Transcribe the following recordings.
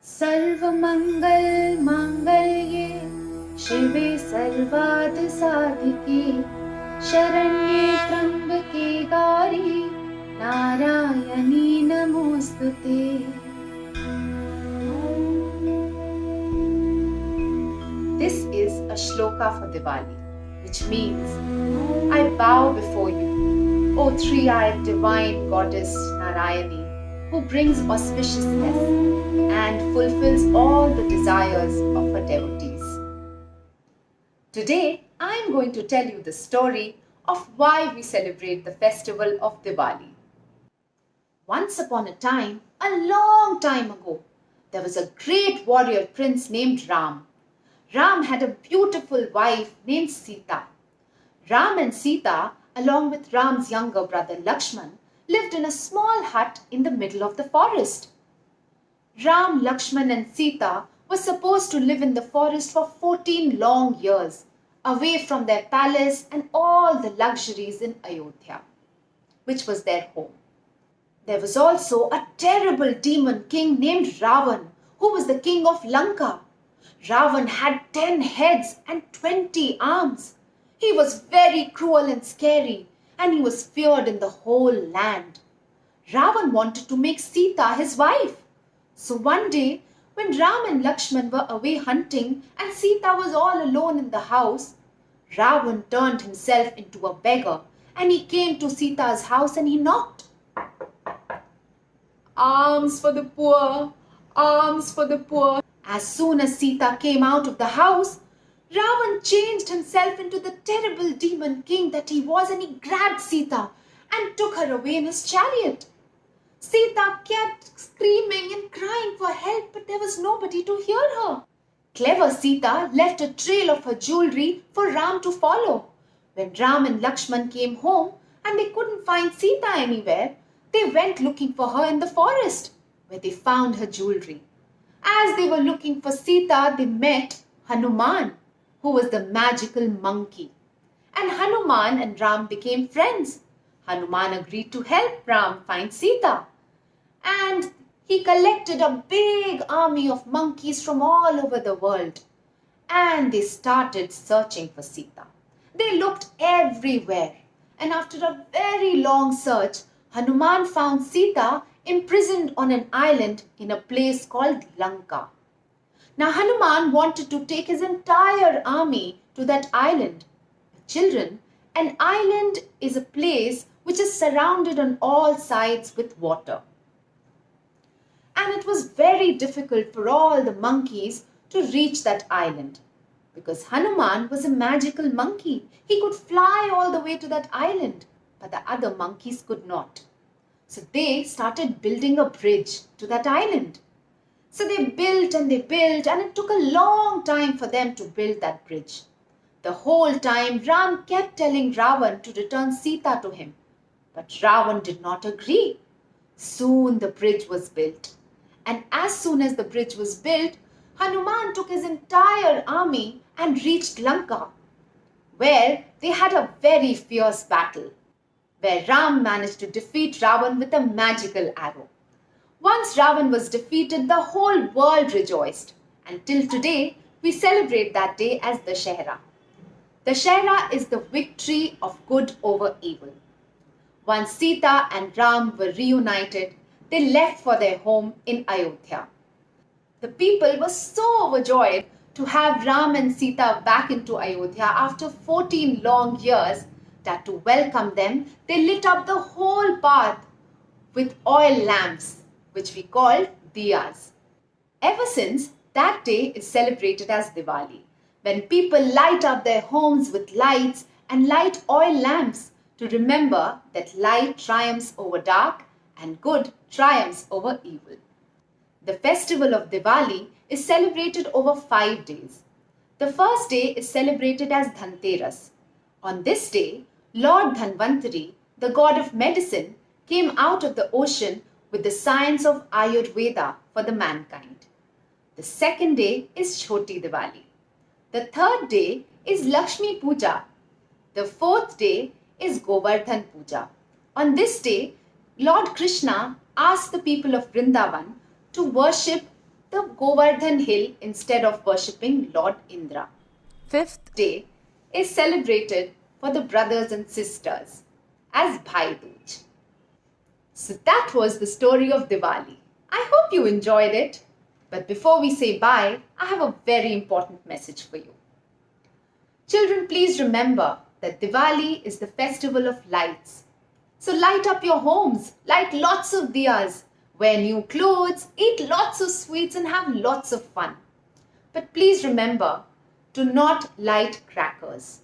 सर्वमंगल मांगल्ये शिवे सर्वार्थ साधिके शरण्ये त्र्यंबके गौरी नारायणी नमोस्तुते। This is a shloka for Diwali, which means, I bow before you, O three-eyed divine goddess Narayani, who brings auspiciousness and fulfills all the desires of her devotees. Today, I am going to tell you the story of why we celebrate the festival of Diwali. Once upon a time, a long time ago, there was a great warrior prince named Ram. Ram had a beautiful wife named Sita. Ram and Sita, along with Ram's younger brother Lakshman, lived in a small hut in the middle of the forest. Ram, Lakshman and Sita were supposed to live in the forest for 14 long years, away from their palace and all the luxuries in Ayodhya, which was their home. There was also a terrible demon king named Ravan, who was the king of Lanka. Ravan had 10 heads and 20 arms. He was very cruel and scary, and he was feared in the whole land. Ravan wanted to make Sita his wife. So one day, when Ram and Lakshman were away hunting and Sita was all alone in the house, Ravan turned himself into a beggar and he came to Sita's house and he knocked. Alms for the poor, alms for the poor. As soon as Sita came out of the house, Ravan changed himself into the terrible demon king that he was and he grabbed Sita and took her away in his chariot. Sita kept screaming and crying for help, but there was nobody to hear her. Clever Sita left a trail of her jewelry for Ram to follow. When Ram and Lakshman came home and they couldn't find Sita anywhere, they went looking for her in the forest, where they found her jewelry. As they were looking for Sita, they met Hanuman, who was the magical monkey. And Hanuman and Ram became friends. Hanuman agreed to help Ram find Sita. And he collected a big army of monkeys from all over the world. And they started searching for Sita. They looked everywhere. And after a very long search, Hanuman found Sita imprisoned on an island in a place called Lanka. Now Hanuman wanted to take his entire army to that island. Children, an island is a place which is surrounded on all sides with water. And it was very difficult for all the monkeys to reach that island because Hanuman was a magical monkey. He could fly all the way to that island, but the other monkeys could not. So they started building a bridge to that island. So they built and it took a long time for them to build that bridge. The whole time Ram kept telling Ravan to return Sita to him. But Ravan did not agree. Soon the bridge was built. And as soon as the bridge was built, Hanuman took his entire army and reached Lanka, where they had a very fierce battle, where Ram managed to defeat Ravan with a magical arrow. Once Ravan was defeated, the whole world rejoiced. And till today, we celebrate that day as DUSSEHRA. DUSSEHRA is the victory of good over evil. Once Sita and Ram were reunited, they left for their home in Ayodhya. The people were so overjoyed to have Ram and Sita back into Ayodhya after 14 long years that to welcome them, they lit up the whole path with oil lamps, which we call diyas. Ever since, that day is celebrated as Diwali, when people light up their homes with lights and light oil lamps to remember that light triumphs over dark and good triumphs over evil. The festival of Diwali is celebrated over 5 days. The first day is celebrated as Dhanteras. On this day, Lord Dhanvantari, the god of medicine, came out of the ocean with the science of Ayurveda for the mankind. The second day is Choti Diwali. The third day is Lakshmi Puja. The fourth day is Govardhan Puja. On this day, Lord Krishna asked the people of Vrindavan to worship the Govardhan hill instead of worshipping Lord Indra. Fifth day is celebrated for the brothers and sisters as Bhai Dooj. So that was the story of Diwali. I hope you enjoyed it. But before we say bye, I have a very important message for you. Children, please remember that Diwali is the festival of lights. So light up your homes, light lots of diyas, wear new clothes, eat lots of sweets and have lots of fun. But please remember to not light crackers,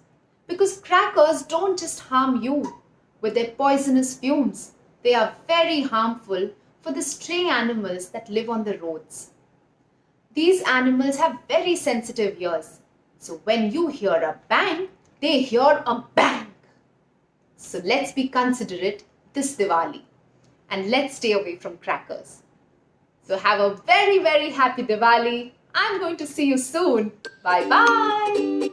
because crackers don't just harm you with their poisonous fumes. They are very harmful for the stray animals that live on the roads. These animals have very sensitive ears. So when you hear a bang, they hear a bang. So let's be considerate this Diwali and let's stay away from crackers. So have a very, very happy Diwali. I'm going to see you soon. Bye-bye.